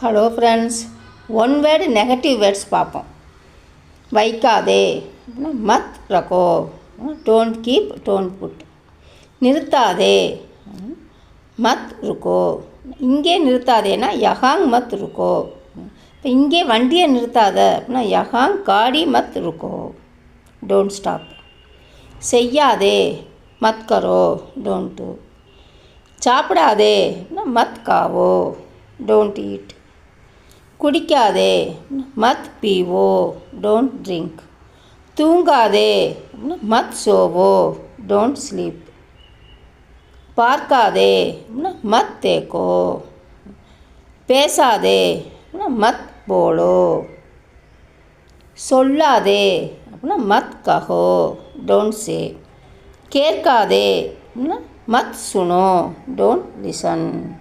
Hello friends, one word negative words பார்ப்போம். வைக்காதே, மத் ரகோ, டோன்ட் கீப், டோன்ட் புட். நிறுத்தாதே, மத் ருக்கோ. இங்கே நிறுத்தாதேனா யஹாங் மத் ருக்கோ. இப்போ இங்கே வண்டியை நிறுத்தாத அப்படின்னா யஹாங் காடி மத் ருக்கோ, டோன்ட் ஸ்டாப். செய்யாதே, மத் கரோ, டோன்ட் டூ. சாப்பிடாதே, மத் காவோ, டோன்ட் ஈட். குடிக்காதே, மத் பீவோ, டோன்ட் ட்ரிங்க். தூங்காதே, மத் சோவோ, டோன்ட் ஸ்லீப். பார்க்காதே, மத் தேக்கோ. பேசாதே, மத் போலோ. சொல்லாதே, மத் கஹோ, டோன்ட் சே. கேட்காதே, மத் சுனோ, டோன்ட் லிசன்.